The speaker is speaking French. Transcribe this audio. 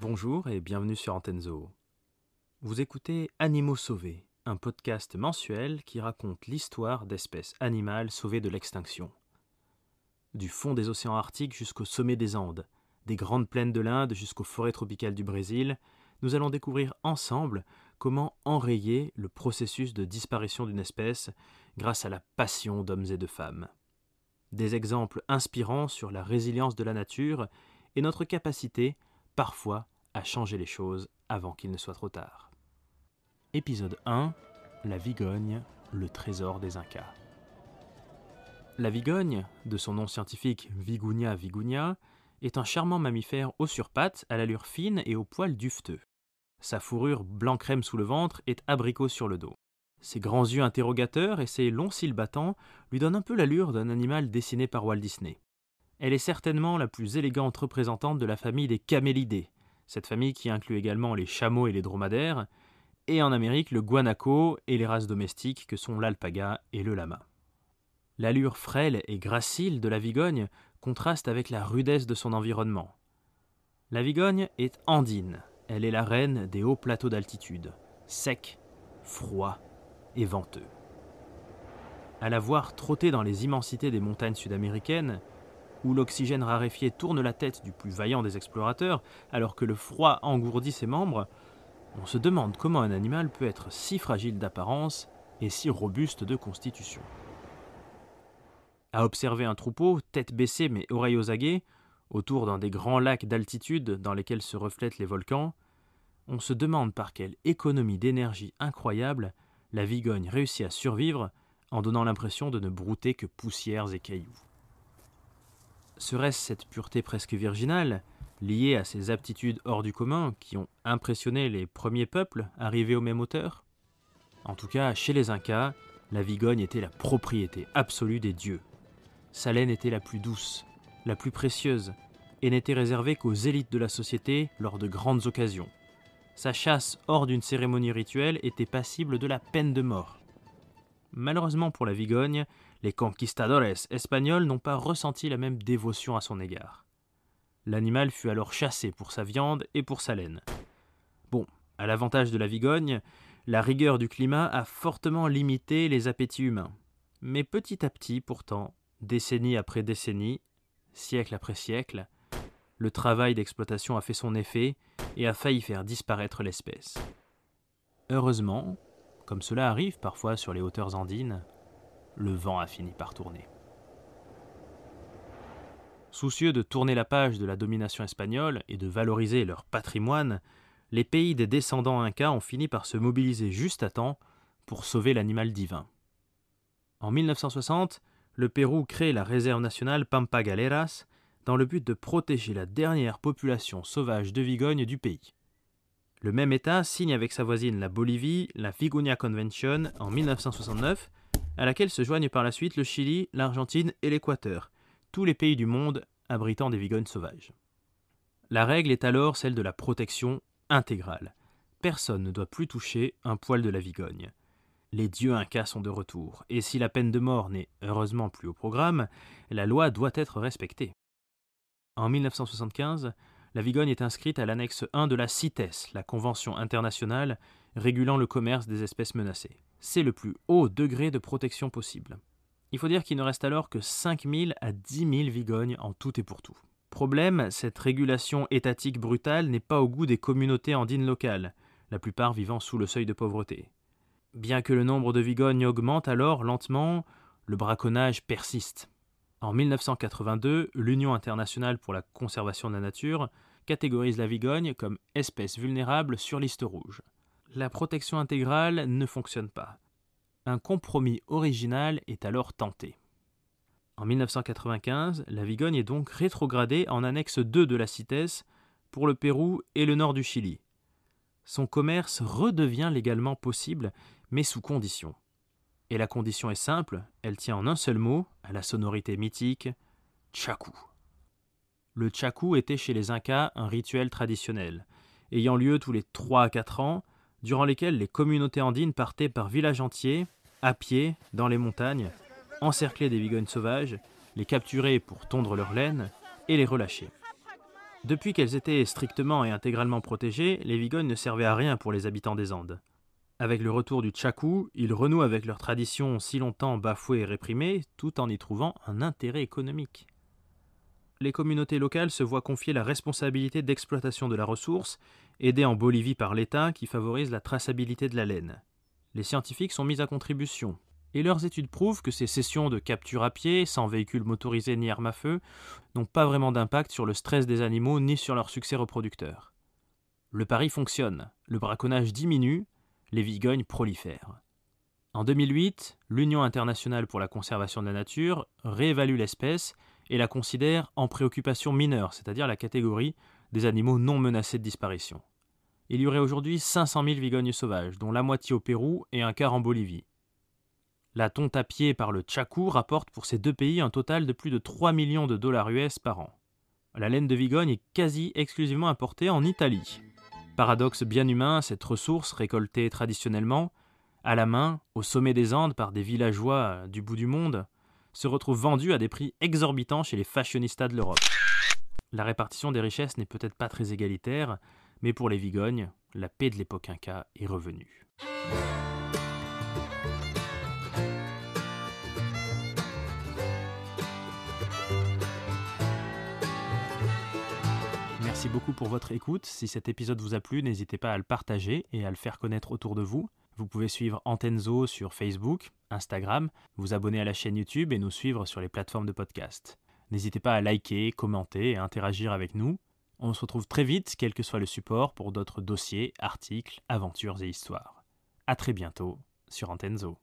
Bonjour et bienvenue sur Antenne Zoo. Vous écoutez Animaux sauvés, un podcast mensuel qui raconte l'histoire d'espèces animales sauvées de l'extinction. Du fond des océans arctiques jusqu'au sommet des Andes, des grandes plaines de l'Inde jusqu'aux forêts tropicales du Brésil, nous allons découvrir ensemble comment enrayer le processus de disparition d'une espèce grâce à la passion d'hommes et de femmes. Des exemples inspirants sur la résilience de la nature et notre capacité, parfois, à changer les choses avant qu'il ne soit trop tard. Épisode 1. La vigogne, le trésor des Incas. La vigogne, de son nom scientifique Vigunia vigunia, est un charmant mammifère haut sur pattes, à l'allure fine et au poil duveteux. Sa fourrure blanc crème sous le ventre est abricot sur le dos. Ses grands yeux interrogateurs et ses longs cils battants lui donnent un peu l'allure d'un animal dessiné par Walt Disney. Elle est certainement la plus élégante représentante de la famille des camélidés, cette famille qui inclut également les chameaux et les dromadaires, et en Amérique le guanaco et les races domestiques que sont l'alpaga et le lama. L'allure frêle et gracile de la vigogne contraste avec la rudesse de son environnement. La vigogne est andine, elle est la reine des hauts plateaux d'altitude, secs, froids et venteux. À la voir trotter dans les immensités des montagnes sud-américaines, où l'oxygène raréfié tourne la tête du plus vaillant des explorateurs, alors que le froid engourdit ses membres, on se demande comment un animal peut être si fragile d'apparence et si robuste de constitution. À observer un troupeau, tête baissée mais oreilles aux aguets, autour d'un des grands lacs d'altitude dans lesquels se reflètent les volcans, on se demande par quelle économie d'énergie incroyable la vigogne réussit à survivre en donnant l'impression de ne brouter que poussières et cailloux. Serait-ce cette pureté presque virginale, liée à ses aptitudes hors du commun, qui ont impressionné les premiers peuples arrivés aux mêmes hauteurs ? En tout cas, chez les Incas, la vigogne était la propriété absolue des dieux. Sa laine était la plus douce, la plus précieuse, et n'était réservée qu'aux élites de la société lors de grandes occasions. Sa chasse hors d'une cérémonie rituelle était passible de la peine de mort. Malheureusement pour la vigogne, les conquistadores espagnols n'ont pas ressenti la même dévotion à son égard. L'animal fut alors chassé pour sa viande et pour sa laine. Bon, à l'avantage de la vigogne, la rigueur du climat a fortement limité les appétits humains. Mais petit à petit, pourtant, décennie après décennie, siècle après siècle, le travail d'exploitation a fait son effet et a failli faire disparaître l'espèce. Heureusement, comme cela arrive parfois sur les hauteurs andines, le vent a fini par tourner. Soucieux de tourner la page de la domination espagnole et de valoriser leur patrimoine, les pays des descendants incas ont fini par se mobiliser juste à temps pour sauver l'animal divin. En 1960, le Pérou crée la réserve nationale Pampa Galeras dans le but de protéger la dernière population sauvage de vigogne du pays. Le même État signe avec sa voisine la Bolivie la Vigunia Convention en 1969, à laquelle se joignent par la suite le Chili, l'Argentine et l'Équateur, tous les pays du monde abritant des vigognes sauvages. La règle est alors celle de la protection intégrale. Personne ne doit plus toucher un poil de la vigogne. Les dieux incas sont de retour, et si la peine de mort n'est heureusement plus au programme, la loi doit être respectée. En 1975, la vigogne est inscrite à l'annexe 1 de la CITES, la Convention internationale régulant le commerce des espèces menacées. C'est le plus haut degré de protection possible. Il faut dire qu'il ne reste alors que 5 000 à 10 000 vigognes en tout et pour tout. Problème, cette régulation étatique brutale n'est pas au goût des communautés andines locales, la plupart vivant sous le seuil de pauvreté. Bien que le nombre de vigognes augmente alors lentement, le braconnage persiste. En 1982, l'Union internationale pour la conservation de la nature catégorise la vigogne comme espèce vulnérable sur liste rouge. La protection intégrale ne fonctionne pas. Un compromis original est alors tenté. En 1995, la vigogne est donc rétrogradée en annexe 2 de la CITES pour le Pérou et le nord du Chili. Son commerce redevient légalement possible, mais sous conditions. Et la condition est simple, elle tient en un seul mot, à la sonorité mythique, tchaku. Le tchaku était chez les Incas un rituel traditionnel, ayant lieu tous les 3 à 4 ans, durant lesquels les communautés andines partaient par village entier, à pied, dans les montagnes, encercler des vigognes sauvages, les capturer pour tondre leur laine et les relâcher. Depuis qu'elles étaient strictement et intégralement protégées, les Vigognes ne servaient à rien pour les habitants des Andes. Avec le retour du Tchakou, ils renouent avec leur tradition si longtemps bafouée et réprimée, tout en y trouvant un intérêt économique. Les communautés locales se voient confier la responsabilité d'exploitation de la ressource, aidée en Bolivie par l'État qui favorise la traçabilité de la laine. Les scientifiques sont mis à contribution, et leurs études prouvent que ces sessions de capture à pied, sans véhicule motorisé ni arme à feu, n'ont pas vraiment d'impact sur le stress des animaux ni sur leur succès reproducteur. Le pari fonctionne, le braconnage diminue, les vigognes prolifèrent. En 2008, l'Union internationale pour la conservation de la nature réévalue l'espèce et la considère en préoccupation mineure, c'est-à-dire la catégorie des animaux non menacés de disparition. Il y aurait aujourd'hui 500 000 vigognes sauvages, dont la moitié au Pérou et un quart en Bolivie. La tonte à pied par le Tchakou rapporte pour ces deux pays un total de plus de 3 millions de dollars US par an. La laine de vigogne est quasi exclusivement importée en Italie. Paradoxe bien humain, cette ressource, récoltée traditionnellement, à la main, au sommet des Andes par des villageois du bout du monde, se retrouve vendue à des prix exorbitants chez les fashionistas de l'Europe. La répartition des richesses n'est peut-être pas très égalitaire, mais pour les vigognes, la paix de l'époque inca est revenue. Merci beaucoup pour votre écoute. Si cet épisode vous a plu, n'hésitez pas à le partager et à le faire connaître autour de vous. Vous pouvez suivre Antenzo sur Facebook, Instagram, vous abonner à la chaîne YouTube et nous suivre sur les plateformes de podcast. N'hésitez pas à liker, commenter et interagir avec nous. On se retrouve très vite, quel que soit le support, pour d'autres dossiers, articles, aventures et histoires. À très bientôt sur Antenzo.